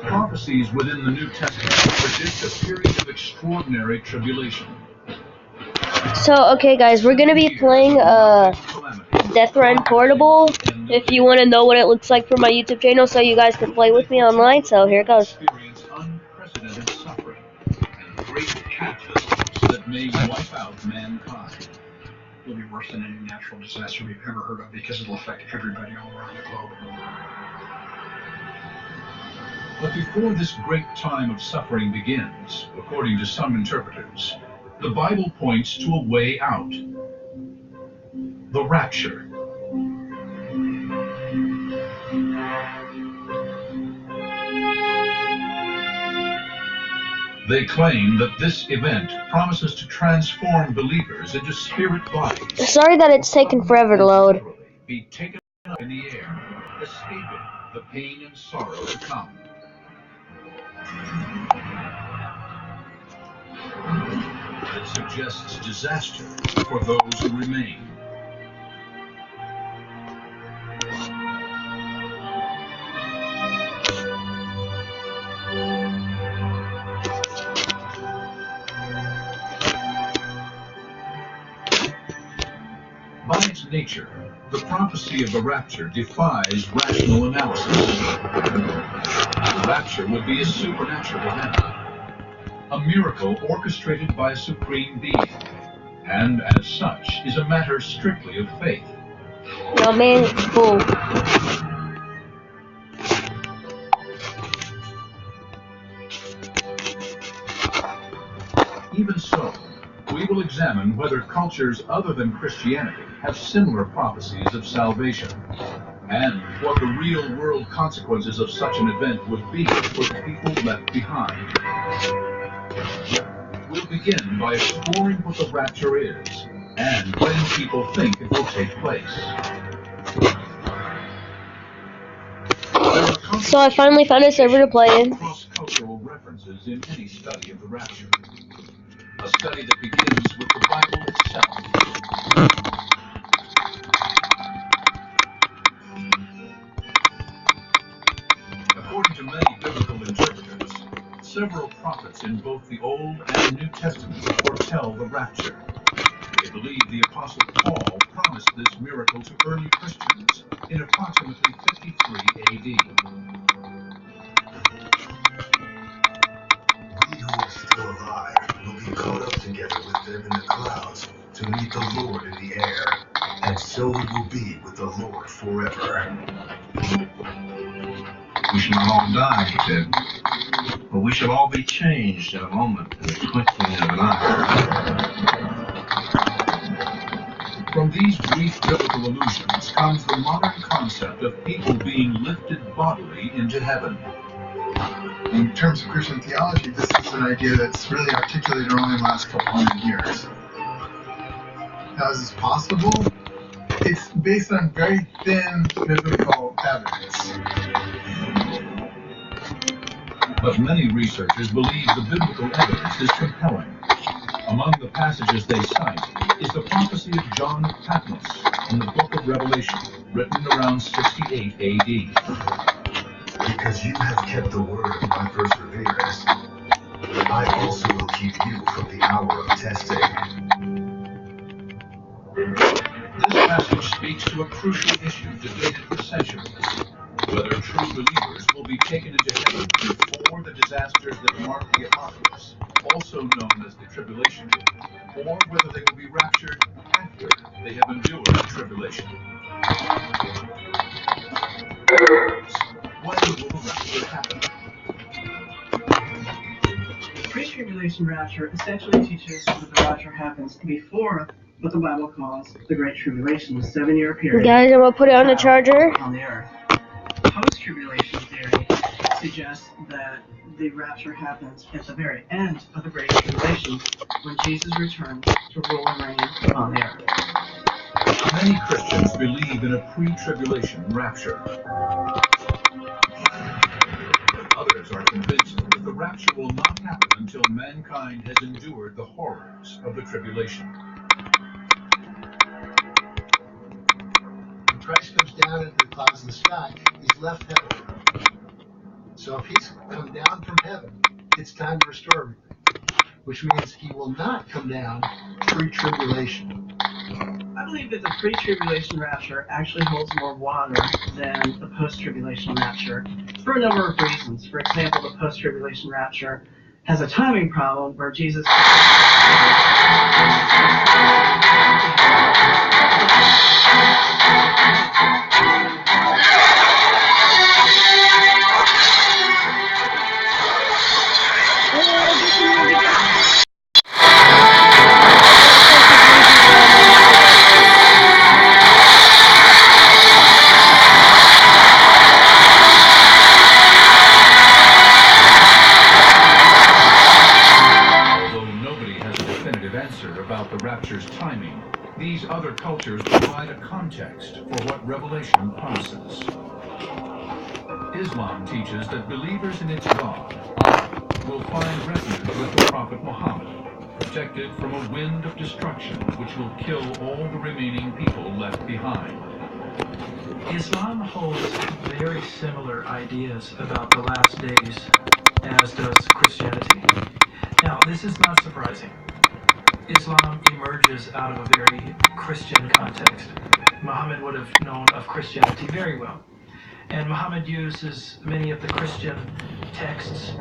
Prophecies within the New Testament predict a period of extraordinary tribulation. So, okay guys, we're gonna be playing Death Run Portable, if you want to know what it looks like for my YouTube channel, so you guys can play with me online. So here it goes. Unprecedented suffering and great cataclysms that may wipe out mankind. It'll be worse than any natural disaster we've ever heard of, because it'll affect everybody all around the globe. But before this great time of suffering begins, according to some interpreters, the Bible points to a way out: the rapture. They claim that this event promises to transform believers into spirit bodies. Sorry that it's taken forever to load. Be taken up in the air, escaping the pain and sorrow to come. It suggests disaster for those who remain. By its nature, the prophecy of the rapture defies rational analysis. The rapture would be a supernatural event, a miracle orchestrated by a supreme being, and as such is a matter strictly of faith. No man, fool. Even so, we will examine whether cultures other than Christianity have similar prophecies of salvation, and what the real-world consequences of such an event would be for the people left behind. We'll begin by exploring what the rapture is, and when people think it will take place. So I finally found a server to play in. Cross-cultural references in any study of the rapture. A study that begins with the Bible itself. According to many biblical interpreters, several prophets in both the Old and New Testaments foretell the rapture. They believe the Apostle Paul promised this miracle to early Christians in approximately 53 A.D. We who are still alive will be caught up together with them in the clouds to meet the Lord in the air, and so we will be with the Lord forever. We shall not all die, he said, but we shall all be changed in a moment, in the twinkling of an eye. From these brief biblical allusions comes the modern concept of people being lifted bodily into heaven. In terms of Christian theology, this is an idea that's really articulated only in the last couple hundred years. How is this possible? It's based on very thin biblical evidence. But many researchers believe the biblical evidence is compelling. Among the passages they cite is the prophecy of John of Patmos in the book of Revelation, written around 68 A.D. Because you have kept the word of my perseverance, I also will keep you from the hour of testing. This passage speaks to a crucial issue debated for centuries: whether true believers will be taken into heaven before the disasters that mark the apocalypse, also known as the tribulation, or whether they will be raptured after they have endured the tribulation. When will the rapture happen? The pre-tribulation rapture essentially teaches that the rapture happens before what the Bible calls the Great Tribulation, the 7-year period. Guys, I'm gonna put it on the charger. On the earth. Post-tribulation theory suggests that the rapture happens at the very end of the Great Tribulation, when Jesus returns to rule and reign on the earth. Many Christians believe in a pre-tribulation rapture. Others are convinced that the rapture will not happen until mankind has endured the horrors of the tribulation. clouds in the sky, he's left heaven. So if he's come down from heaven, it's time to restore everything, which means he will not come down pre-tribulation. I believe that the pre-tribulation rapture actually holds more water than the post-tribulation rapture for a number of reasons. For example, the post-tribulation rapture has a timing problem where Jesus about the rapture's timing, these other cultures provide a context for what Revelation promises. Islam teaches that believers in its God, Allah, will find refuge with the Prophet Muhammad, protected from a wind of destruction which will kill all the remaining people left behind. Islam holds very similar ideas about the last days as does Christianity. Now, this is not surprising. Islam emerges out of a very Christian context. Muhammad would have known of Christianity very well. And Muhammad uses many of the Christian texts.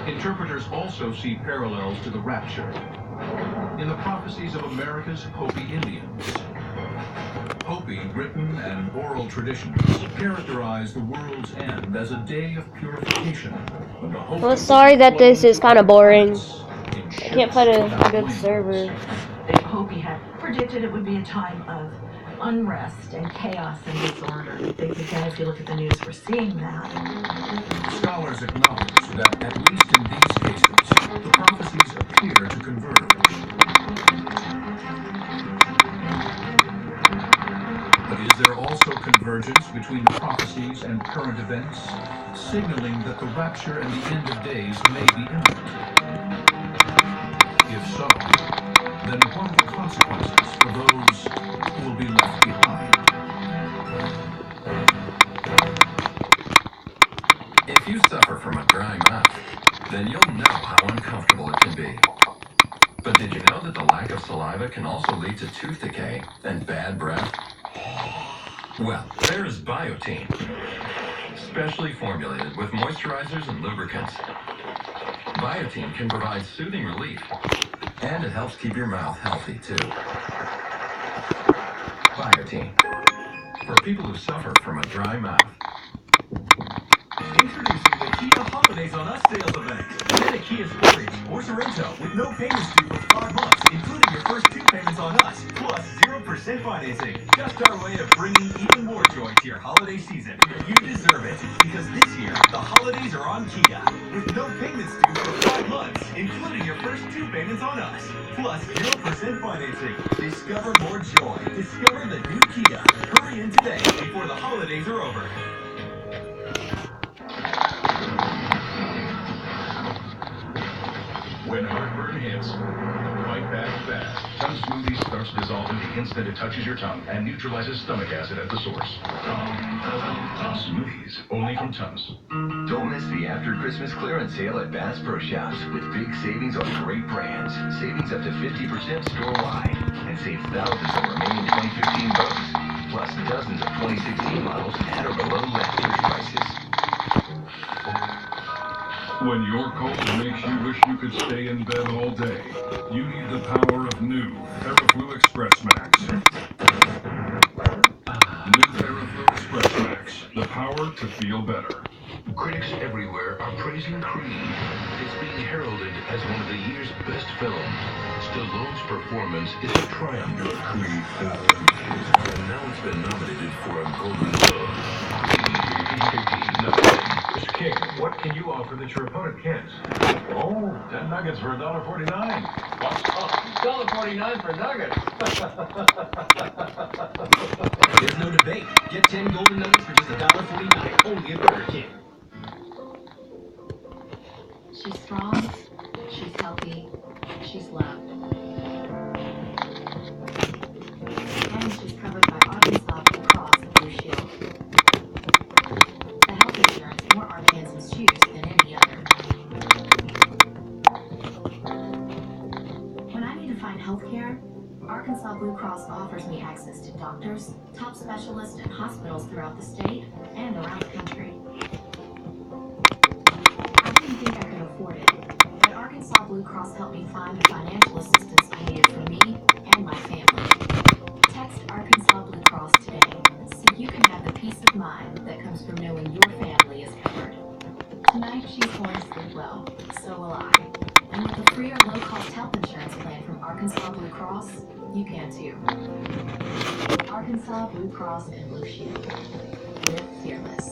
Interpreters also see parallels to the rapture in the prophecies of America's Hopi Indians. Hopi written and oral traditions characterize the world's end as a day of purification. Well, sorry that this is kind of boring. I can't find a good server. Hopi had predicted it would be a time of unrest and chaos and disorder. Again, if you look at the news, we're seeing that. Scholars acknowledge that, at least in these cases, the prophecies appear to converge. But is there also convergence between the prophecies and current events, signaling that the rapture and the end of days may be imminent? If so, then what are the consequences for those who will be left behind? If you suffer from a dry mouth, then you'll know how uncomfortable it can be. But did you know that the lack of saliva can also lead to tooth decay and bad breath? Well, there is Biotene, specially formulated with moisturizers and lubricants. Biotene can provide soothing relief, and it helps keep your mouth healthy too. Biotene, for people who suffer from a dry mouth. Introducing the Kia Holidays on Us sales event. Get a Kia Sportage or Sorrento with no payments due for 5 months, including your first 2 payments on us, plus 0% financing. Just our way of bringing even more joy to your holiday season. You deserve it, because this year, the holidays are on Kia, with no payments due for 5 months, including your first 2 payments on us, plus 0% financing. Discover more joy. Discover the new Kia. Hurry in today before the holidays are over. When heartburn hits, fight back fast. Tums Smoothie starts to dissolve in the instant it touches your tongue and neutralizes stomach acid at the source. Tums Smoothies, only from Tums. Don't miss the after Christmas clearance sale at Bass Pro Shops with big savings on great brands. Savings up to 50% store-wide. And save thousands on remaining 2015 boats. Plus dozens of 2016 models at or below last year's prices. When your cold makes you wish you could stay in bed all day, you need the power of new TheraFlu Express Max. New TheraFlu Express Max, the power to feel better. Critics everywhere are praising Creed. It's being heralded as one of the year's best films. Stallone's performance is a triumph of Creed 4. And now it's been nominated for a Golden Globe. Mr. King, what can you offer that your opponent can't? Oh, 10 nuggets for $1.49. $1.49 for nuggets. There's no debate. Get 10 golden nuggets for just $1.49, only at Burger King. She's strong, she's healthy, she's loved. find health care? Arkansas Blue Cross offers me access to doctors, top specialists, and hospitals throughout the state and around the country. I didn't think I could afford it, but Arkansas Blue Cross helped me find the financial assistance I needed for me and my family. Text Arkansas Blue Cross today so you can have the peace of mind that comes from knowing your family is covered. Tonight she's going to sleep well, so will I. And with a free or low-cost health insurance plan from Arkansas Blue Cross, you can too. Arkansas Blue Cross and Blue Shield. Live fearless.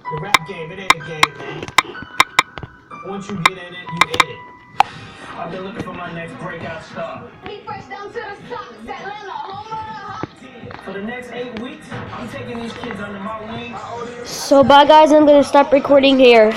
The rap game, it ain't a game, man. Once you get in it, you in it. I've been looking for my next breakout star. He fresh down to the socks, Atlanta, home run. For the next 8 weeks, I'm taking these kids under my wings. So bye guys, I'm gonna stop recording here.